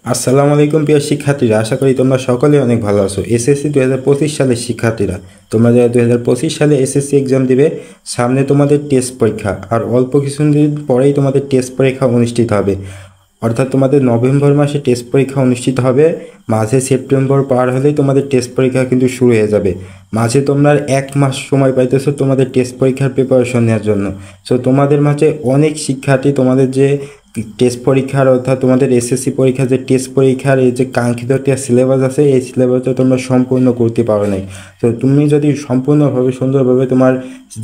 আসসালামু আলাইকুম প্রিয় শিক্ষার্থীরা, আশা করি তোমরা সকলেই অনেক ভালো আছো। এসএসসি 2025 সালের শিক্ষার্থীরা, তোমরা যারা 2025 সালে এসএসসি এক্সাম দিবে, সামনে তোমাদের টেস্ট পরীক্ষা আর অল্প কিছুদিন পরেই তোমাদের টেস্ট পরীক্ষা অনুষ্ঠিত হবে। অর্থাৎ তোমাদের নভেম্বর মাসে টেস্ট পরীক্ষা অনুষ্ঠিত হবে, মাঝে সেপ্টেম্বর পার হলেই তোমাদের টেস্ট পরীক্ষা কিন্তু শুরু হয়ে যাবে। মাঝে তোমরা 1 মাস সময় পাইতেছো তোমাদের টেস্ট পরীক্ষার প্রিপারেশন নেওয়ার জন্য। সো তোমাদের মাঝে অনেক শিক্ষার্থী তোমাদের যে টেস্ট পরীক্ষার অর্থাৎ তোমাদের এসএসসি পরীক্ষার যে টেস্ট পরীক্ষার এই যে কাঙ্ক্ষিত একটা সিলেবাস আছে, এই সিলেবাসটা তোমরা সম্পূর্ণ করতে পারো নাই। তো তুমি যদি সম্পূর্ণভাবে সুন্দরভাবে তোমার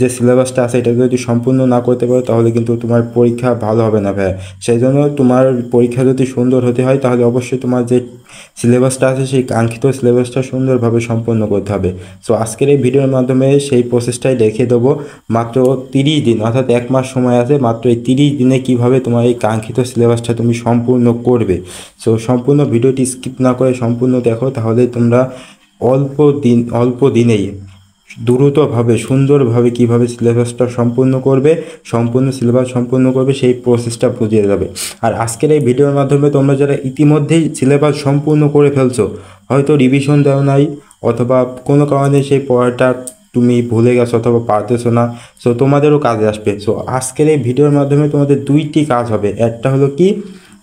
যে সিলেবাসটা আছে এটা যদি সম্পূর্ণ না করতে পারো, তাহলে কিন্তু তোমার পরীক্ষা ভালো হবে না ভাইয়া। সেই জন্য তোমার পরীক্ষা যদি সুন্দর হতে হয়, তাহলে অবশ্যই তোমার যে সিলেবাসটা আছে সেই কাঙ্ক্ষিত সিলেবাসটা সুন্দরভাবে সম্পন্ন করতে হবে। সো আজকের এই ভিডিওর মাধ্যমে সেই প্রসেসটাই দেখিয়ে দেবো। মাত্র 30 দিন অর্থাৎ 1 মাস সময় আছে, মাত্র এই 30 দিনে কীভাবে তোমার এই কাঙ্ক্ষিত সিলেবাসটা তুমি সম্পূর্ণ করবে। সো সম্পূর্ণ ভিডিওটি স্কিপ না করে সম্পূর্ণ দেখো, তাহলে তোমরা অল্প দিনেই দ্রুতভাবে সুন্দরভাবে কীভাবে সিলেবাসটা সম্পূর্ণ সিলেবাস সম্পূর্ণ করবে সেই প্রসেসটা বুঝিয়ে যাবে। আর আজকের এই ভিডিওর মাধ্যমে তোমরা যারা ইতিমধ্যেই সিলেবাস সম্পূর্ণ করে ফেলছো, হয়তো রিভিশন দেওয়া নাই অথবা কোনো কারণে সেই পড়াটা তুমি ভুলে গেছো অথবা পারতেছো না, সো তোমাদেরও কাজে আসবে। সো আজকের এই ভিডিওর মাধ্যমে তোমাদের দুইটি কাজ হবে। একটা হলো কি,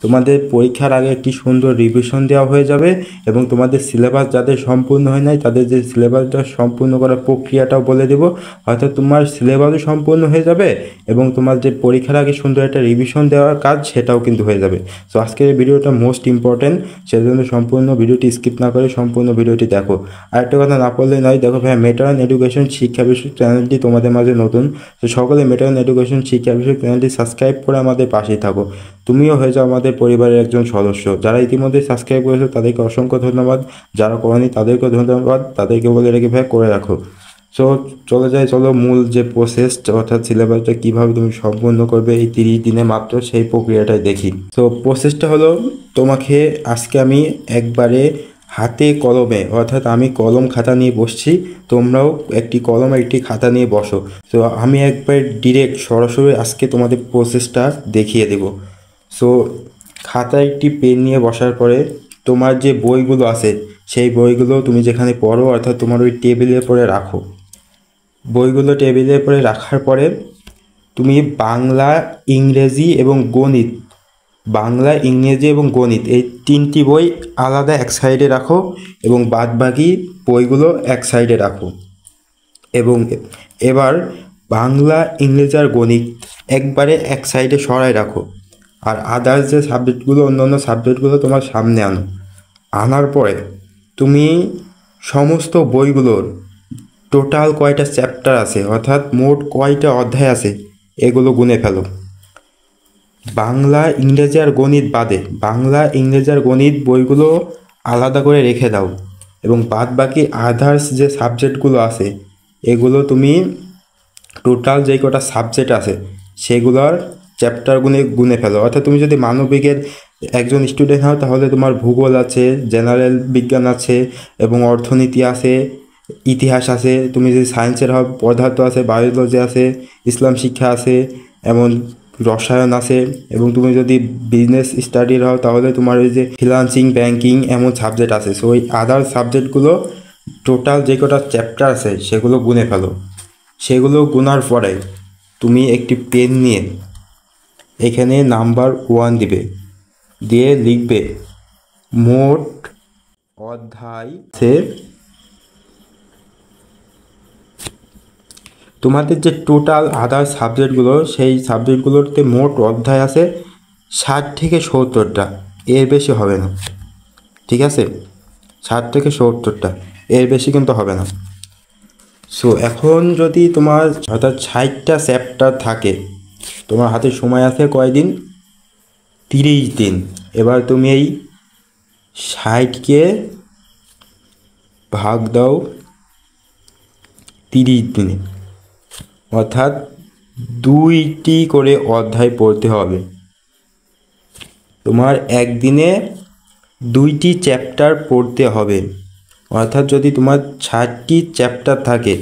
তোমাদের পরীক্ষার আগে একটি সুন্দর রিভিশন দেওয়া হয়ে যাবে এবং তোমাদের সিলেবাস যাদের সম্পূর্ণ হয় নাই তাদের যে সিলেবাসটা সম্পূর্ণ করার প্রক্রিয়াটাও বলে দেব। অর্থাৎ তোমার সিলেবাসও সম্পূর্ণ হয়ে যাবে এবং তোমার যে পরীক্ষার আগে সুন্দর একটা রিভিশন দেওয়ার কাজ সেটাও কিন্তু হয়ে যাবে। সো আজকের এই ভিডিওটা মোস্ট ইম্পর্টেন্ট, সেজন্য সম্পূর্ণ ভিডিওটি স্কিপ না করে সম্পূর্ণ ভিডিওটি দেখো। আর একটা কথা না বললেই নয়, দেখো ভাই, মেটারন এডুকেশন শিক্ষা বিষয়ক চ্যানেলটি তোমাদের মাঝে নতুন, তো সকলে মেটারন এডুকেশন শিক্ষা বিষয়ক চ্যানেলটি সাবস্ক্রাইব করে আমাদের পাশেই থাকো। তুমিও হয়ে যাও আমাদের পরিবারের একজন সদস্য। যারা ইতিমধ্যে সাবস্ক্রাইব করেছো তাদেরকে অসংখ্য ধন্যবাদ, যারা করেনি তাদেরকেও ধন্যবাদ, তাদেরকে বলে রেখে ভাই করে রাখো। সো চলো মূল যে প্রসেস অর্থাৎ সিলেবাসটা কীভাবে তুমি সম্পূর্ণ করবে এই 30 দিনে মাত্র, সেই প্রক্রিয়াটাই দেখি। তো প্রসেসটা হলো, তোমাকে আজকে আমি একবারে হাতে কলমে অর্থাৎ আমি কলম খাতা নিয়ে বসছি, তোমরাও একটি কলম একটি খাতা নিয়ে বসো। তো আমি একবার ডিরেক্ট সরাসরি আজকে তোমাদের প্রসেসটা দেখিয়ে দেব। সো খাতায় একটি পেন নিয়ে বসার পরে তোমার যে বইগুলো আছে সেই বইগুলো তুমি যেখানে পড়ো অর্থাৎ তোমার ওই টেবিলের পরে রাখো। বইগুলো টেবিলের পরে রাখার পরে তুমি বাংলা, ইংরেজি এবং গণিত এই 3টি বই আলাদা এক সাইডে রাখো এবং বাদবাকি বইগুলো এক সাইডে রাখো। এবং এবার বাংলা, ইংরেজি আর গণিত একবারে এক সাইডে সরাই রাখো। আর আদার্স যে সাবজেক্টগুলো, অন্যান্য সাবজেক্টগুলো তোমার সামনে আনার পরে তুমি সমস্ত বইগুলোর টোটাল কয়টা চ্যাপ্টার আছে অর্থাৎ মোট কয়টা অধ্যায় আছে এগুলো গুনে ফেলো। বাংলা, ইংরেজি আর গণিত বাদে বাংলা, ইংরেজি আর গণিত বইগুলো আলাদা করে রেখে দাও এবং বাদ বাকি আদার্স যে সাবজেক্টগুলো আছে এগুলো তুমি টোটাল যে কটা সাবজেক্ট আছে সেগুলোর চ্যাপ্টারগুলো গুনে ফেলো। অর্থাৎ তুমি যদি মানবিকের একজন স্টুডেন্ট হও তাহলে তোমার ভূগোল আছে, জেনারেল বিজ্ঞান আছে এবং অর্থনীতি আছে, ইতিহাস আছে। তুমি যদি সায়েন্সের হও পদার্থ আছে, বায়োলজি আছে, ইসলাম শিক্ষা আছে, এমন রসায়ন আছে। এবং তুমি যদি বিজনেস স্টাডির হও তাহলে তোমার ওই যে ফিনান্সিং, ব্যাংকিং এমন সাবজেক্ট আছে। সো ওই আদার সাবজেক্টগুলো টোটাল যে কটা চ্যাপ্টার আছে সেগুলো গুনে ফেলো। সেগুলো গুনার পরে তুমি একটি পেন নিয়ে এখানে নাম্বার 1 দিবে, দিয়ে লিখবে মোট অধ্যায় সে তোমাদের যে টোটাল আদার সাবজেক্টগুলো সেই সাবজেক্টগুলোতে মোট অধ্যায় আছে 60 থেকে 70টা, এর বেশি হবে না। ঠিক আছে, 60 থেকে 70টা, এর বেশি কিন্তু হবে না। সো এখন যদি তোমার অর্থাৎ 60টা চ্যাপ্টার থাকে, তোমার হাতে সময় আছে কয়দিন? 30 দিন। এবার তুমি এই 60কে ভাগ দাও 30 দিনে, অর্থাৎ 2টি করে অধ্যায় পড়তে হবে। তোমার একদিনে 2টি চ্যাপ্টার পড়তে হবে। অর্থাৎ যদি তোমার 60টি চ্যাপ্টার থাকে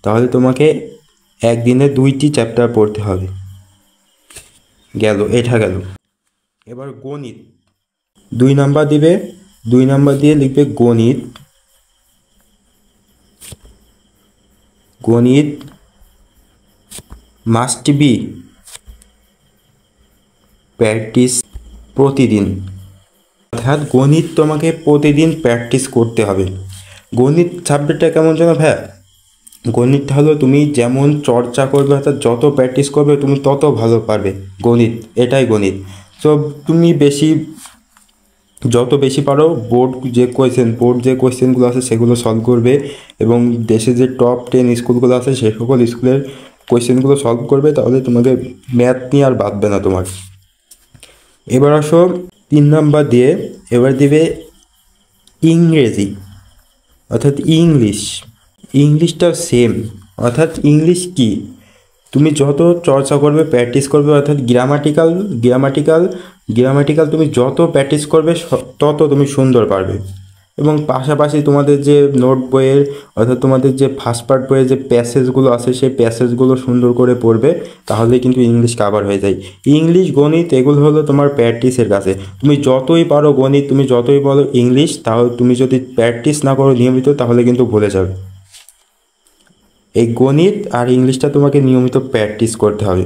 তাহলে তোমাকে একদিনে 2টি চ্যাপ্টার পড়তে হবে। এটা গেল। এবার গণিত, 2 নাম্বার দিবে, 2 নাম্বার দিয়ে লিখবে গণিত, গণিত মাস্ট বি প্র্যাকটিস প্রতিদিন, অর্থাৎ গণিত তোমাকে প্রতিদিন প্র্যাকটিস করতে হবে। গণিত সাবজেক্টটা কেমন যেন ভাইয়া, গণিতটা হলো তুমি যেমন চর্চা করবে অর্থাৎ যত প্র্যাকটিস করবে তুমি তত ভালো পারবে গণিত, এটাই গণিত। তো তুমি যত বেশি পারো বোর্ড যে কোয়েশ্চেনগুলো আছে সেগুলো সলভ করবে, এবং দেশে যে টপ 10 স্কুলগুলো আছে সে সকল স্কুলের কোয়েশ্চেনগুলো সলভ করবে, তাহলে তোমাকে ম্যাথ নিয়ে আর বাঁধবে না তোমার। এবার আসো 3 নাম্বার দিয়ে, এবার দিবে ইংরেজি অর্থাৎ ইংলিশ। ইংলিশটাও সেম, অর্থাৎ ইংলিশ কি তুমি যত চর্চা করবে প্র্যাকটিস করবে, অর্থাৎ গ্রামাটিক্যাল তুমি যত প্র্যাকটিস করবে তত তুমি সুন্দর পারবে। এবং পাশাপাশি তোমাদের যে নোট বইয়ের অর্থাৎ তোমাদের যে ফার্স্ট পার্ট বইয়ের যে প্যাসেজগুলো আছে সেই প্যাসেজগুলো সুন্দর করে পড়বে, তাহলে কিন্তু ইংলিশ কাভার হয়ে যায়। ইংলিশ গণিত এগুলো হলো তোমার প্র্যাকটিসের কাছে, তুমি যতই পারো গণিত, তুমি যতই পারো ইংলিশ, তাহলে তুমি যদি প্র্যাকটিস না করো নিয়মিত তাহলে কিন্তু ভুলে যাবে। এই গণিত আর ইংলিশটা তোমাকে নিয়মিত প্র্যাকটিস করতে হবে।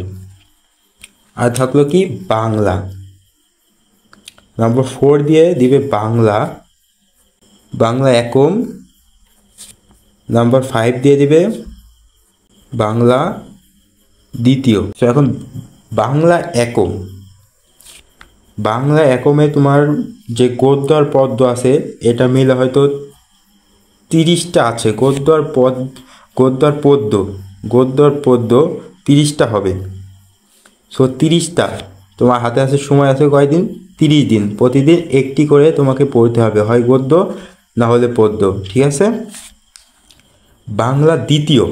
আর থাকলো কি বাংলা, নাম্বার 4 দিয়ে দিবে বাংলা, বাংলা একম। নাম্বার 5 দিয়ে দিবে বাংলা দ্বিতীয়। তো এখন বাংলা একম, বাংলা একমে তোমার যে গদ্য আর পদ্য আছে এটা মিলে হয়তো 30টা আছে, গদ্য আর পদ্য 30টা হবে। সো 30টা তোমার হাতে আছে, সময় আছে কয়দিন, 30 দিন, প্রতিদিন একটি করে তোমাকে পড়তে হবে, হয় গদ্য না হলে পদ্য, ঠিক আছে। বাংলা দ্বিতীয়,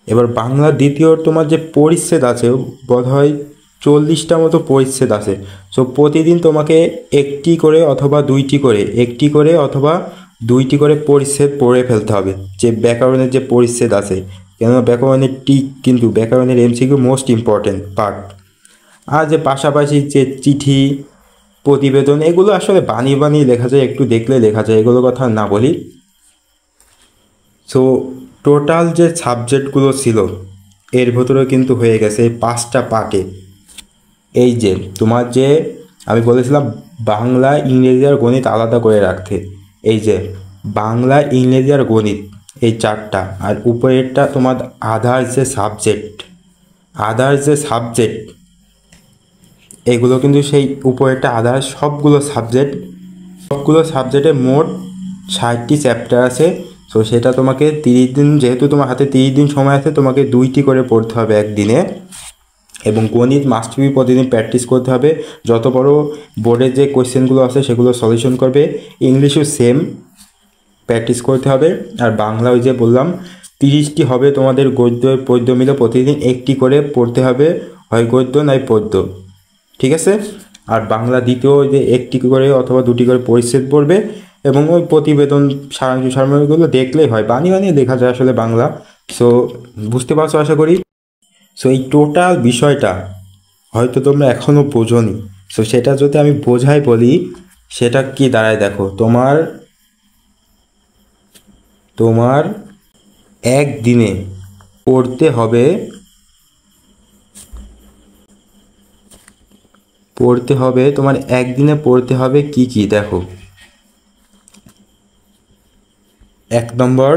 এবার বাংলা দ্বিতীয় তোমার যে পরিচ্ছেদ আছে বোধ হয় 40টা মতো পরিচ্ছেদ আছে। সো প্রতিদিন তোমাকে একটি করে অথবা দুইটি করে পরিচ্ছেদ পড়ে ফেলতে হবে, যে ব্যাকরণের যে পরিচ্ছেদ আছে, কেননা ব্যাকরণের কিন্তু ব্যাকরণের এমসিকিউ মোস্ট ইম্পর্টেন্ট পার্ট। আর যে পাশাপাশি যে চিঠি, প্রতিবেদন, এগুলো আসলে বানিয়ে লেখা যায়, একটু দেখলে লেখা যায়, এগুলো কথা না বলি। সো টোটাল যে সাবজেক্টগুলো ছিল এর ভেতরে কিন্তু হয়ে গেছে 5টা পার্টে। এই যে তোমার যে আমি বলেছিলাম বাংলা, ইংরেজি আর গণিত আলাদা করে রাখতে, এই যে বাংলা, ইংরেজি আর গণিত এই 4টা, আর উপরেরটা তোমার আদার্স যে সাবজেক্ট এগুলো কিন্তু সেই উপরেরটা আদার্স সবগুলো সাবজেক্টে মোট 60টি চ্যাপ্টার আছে। সো সেটা তোমাকে 30 দিন, যেহেতু তোমার হাতে 30 দিন সময় আছে, তোমাকে 2টি করে পড়তে হবে একদিনে। এবং গণিত মাস্ট বি প্রতিদিন প্র্যাকটিস করতে হবে, যত বড় বোর্ডের যে কোয়েশ্চেনগুলো আছে সেগুলো সলিউশন করবে। ইংলিশও সেম প্র্যাকটিস করতে হবে। আর বাংলা ওই যে বললাম 30টি হবে তোমাদের গদ্য পদ্য মিলে, প্রতিদিন একটি করে পড়তে হবে, হয় গদ্য নয় পদ্য, ঠিক আছে। আর বাংলা দ্বিতীয় যে একটি করে অথবা 2টি করে পরিচ্ছেদ পড়বে, এবং ওই প্রতিবেদন সারমর্মগুলো দেখলেই হয়, বানিয়ে লেখা যায় আসলে বাংলা। সো বুঝতে পারছো আশা করি। সো এই টোটাল বিষয়টা হয়তো তোমরা এখনও বোঝোনি। সো সেটা যদি আমি বলি সেটা কি দাঁড়ায় দেখো, তোমার একদিনে পড়তে হবে তোমার একদিনে পড়তে হবে কি দেখো। 1 নম্বর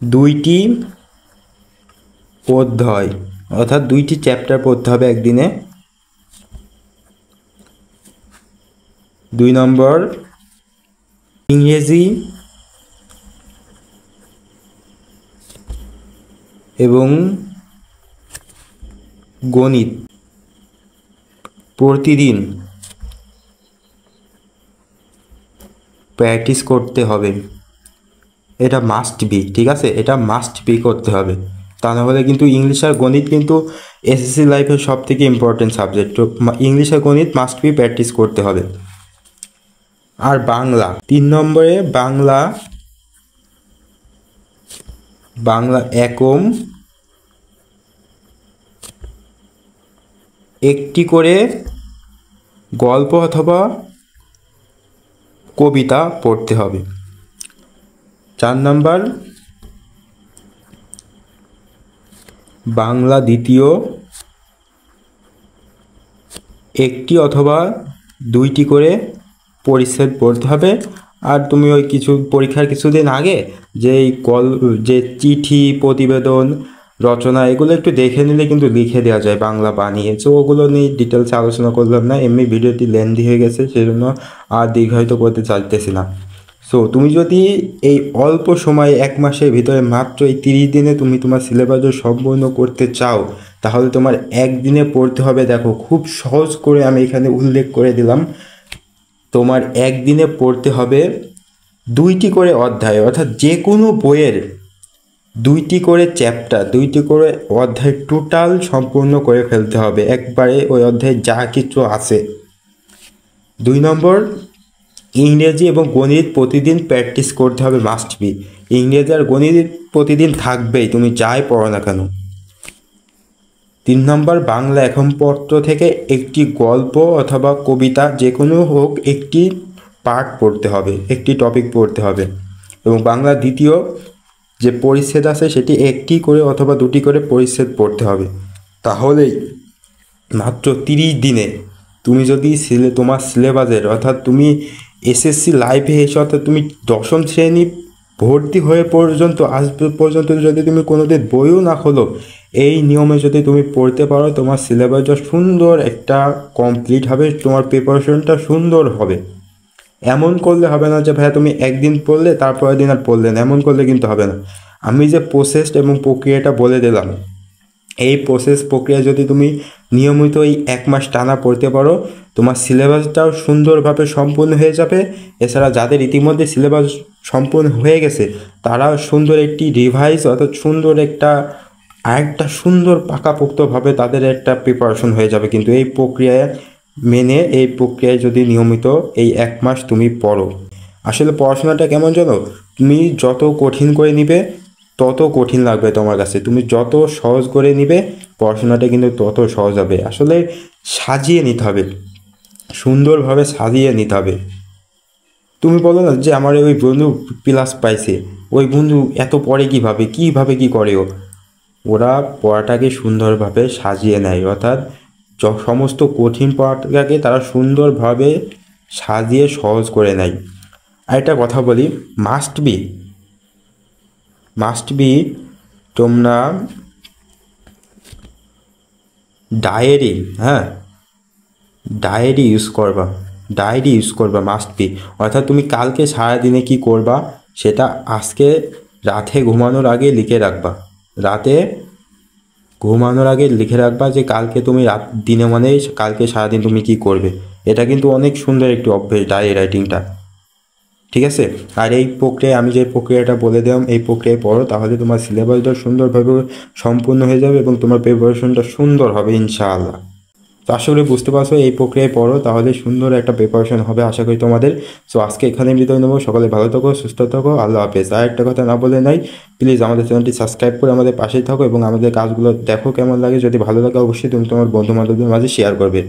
2টি অধ্যায় অর্থাৎ 2টি চ্যাপ্টার পড়তে হবে একদিনে। 2 নম্বর ইংরেজি এবং গণিত প্রতিদিন প্র্যাকটিস করতে হবে, এটা মাস্ট বি, ঠিক আছে, এটা মাস্ট বি করতে হবে। তা না হলে কিন্তু ইংলিশ আর গণিত কিন্তু এসএসসি লাইফের সব থেকে ইম্পর্টেন্ট সাবজেক্ট, তো ইংলিশ আর গণিত মাস্ট বি প্র্যাকটিস করতে হবে। আর বাংলা 3 নম্বরে বাংলা একম একটি করে গল্প অথবা কবিতা পড়তে হবে। 4 নাম্বার, বাংলা দ্বিতীয় একটি অথবা দুইটি করে পরিচ্ছেদ পড়তে হবে। আর তুমি ওই কিছু পরীক্ষার কিছুদিন আগে যে চিঠি, প্রতিবেদন, রচনা এগুলো একটু দেখে নিলে কিন্তু লিখে দেওয়া যায় বাংলা বানিয়ে। তো ওগুলো নিয়ে ডিটেলস আলোচনা করলাম না, এমনি ভিডিওটি লেন্দি হয়ে গেছে, সেজন্য আর দীর্ঘায়িত করতে চাইতেছি না। সো তুমি যদি এই অল্প সময়ে 1 মাসের ভিতরে মাত্র এই 30 দিনে তুমি তোমার সিলেবাস সম্পূর্ণ করতে চাও, তাহলে তোমার একদিনে পড়তে হবে। দেখো খুব সহজ করে আমি এখানে উল্লেখ করে দিলাম, তোমার একদিনে পড়তে হবে 2টি করে অধ্যায়, অর্থাৎ যে কোনো বইয়ের 2টি করে চ্যাপ্টার, 2টি করে অধ্যায় টোটাল সম্পূর্ণ করে ফেলতে হবে একবারে, ওই অধ্যায়ে যা কিছু আছে। 2 নম্বর, ইংরেজি এবং গণিত প্রতিদিন প্র্যাকটিস করতে হবে, মাস্ট বি। ইংরেজি আর গণিত প্রতিদিন থাকবেই, তুমি যাই পড়ো না কেন। 3 নম্বর, বাংলা একক পত্র থেকে একটি গল্প অথবা কবিতা যে কোনো হোক একটি পার্ট পড়তে হবে, একটি টপিক পড়তে হবে। এবং বাংলা দ্বিতীয় যে পরিচ্ছেদ আছে সেটি 1টি করে অথবা 2টি করে পরিচ্ছেদ পড়তে হবে। তাহলেই মাত্র 30 দিনে তুমি যদি তোমার সিলেবাসের, অর্থাৎ তুমি এসএসসি লাইফে এসে, অর্থাৎ তুমি 10ম শ্রেণী ভর্তি হয়ে পর্যন্ত আজ পর্যন্ত যদি তুমি কোনোদিন বইও না খোলো, এই নিয়মে যদি তুমি পড়তে পারো, তোমার সিলেবাসটা সুন্দর একটা কমপ্লিট হবে, তোমার প্রিপারেশনটা সুন্দর হবে। এমন করলে হবে না যে ভাইয়া তুমি একদিন পড়লে তারপরের দিন আর পড়লে না, এমন করলে কিন্তু হবে না। আমি যে প্রসেস এবং প্রক্রিয়াটা বলে দিলাম, এই প্রক্রিয়া যদি তুমি নিয়মিত এই 1 মাস টানা পড়তে পারো, তোমার সিলেবাসটাও সুন্দরভাবে সম্পূর্ণ হয়ে যাবে। এছাড়া যাদের ইতিমধ্যে সিলেবাস সম্পূর্ণ হয়ে গেছে, তারাও সুন্দর একটি রিভাইজ, অর্থাৎ সুন্দর আরেকটা সুন্দর পাকাপোক্তভাবে তাদের একটা প্রিপারেশন হয়ে যাবে। কিন্তু এই প্রক্রিয়ায় যদি নিয়মিত এই 1 মাস তুমি পড়ো, আসলে পড়াশোনাটা কেমন জানো, তুমি যত কঠিন করে নিবে তত কঠিন লাগবে তোমার কাছে, তুমি যত সহজ করে নিবে পড়াশোনাটা কিন্তু তত সহজ হবে। আসলে সাজিয়ে নিতে হবে, সুন্দরভাবে সাজিয়ে নিতে হবে। তুমি বলো না যে আমার ওই বন্ধু প্লাস পাইছে, ওই বন্ধু এত পড়ে কীভাবে কি করে ওরা পড়াটাকে সুন্দরভাবে সাজিয়ে নেয়, অর্থাৎ সমস্ত কঠিন পড়াটাকে তারা সুন্দরভাবে সাজিয়ে সহজ করে নেয়। আর একটা কথা বলি, মাস্ট বি তোমরা ডায়েরি ইউজ করবা, মাস্ট বি। অর্থাৎ তুমি কালকে সারাদিনে কি করবা সেটা আজকে রাতে ঘুমানোর আগে লিখে রাখবা, যে কালকে তুমি দিনে মানে কালকে সারাদিন তুমি কি করবে। এটা কিন্তু অনেক সুন্দর একটি অভ্যেস ডায়েরি রাইটিংটা, ঠিক আছে। আর এই প্রক্রিয়ায় আমি যে প্রক্রিয়াটা বলে দিলাম, এই প্রক্রিয়ায় পড়ো, তাহলে তোমার সিলেবাসটা সুন্দরভাবে সম্পূর্ণ হয়ে যাবে এবং তোমার প্রিপারেশনটা সুন্দর হবে ইনশাআল্লাহ। তো আশা করি বুঝতে পারছো, এই প্রক্রিয়ায় পড়ো তাহলে সুন্দর একটা প্রিপারেশন হবে আশা করি তোমাদের। সো আজকে এখানে বিদায় নেবো, সকালে ভালো থাকো, সুস্থ থাকো, আল্লাহ হাফেজ। আর একটা কথা না বলে নাই, প্লিজ আমাদের চ্যানেলটি সাবস্ক্রাইব করে আমাদের পাশেই থাকো এবং আমাদের কাজগুলো দেখো কেমন লাগে। যদি ভালো লাগে অবশ্যই তুমি তোমার বন্ধু বান্ধবদের মাঝে শেয়ার করবে।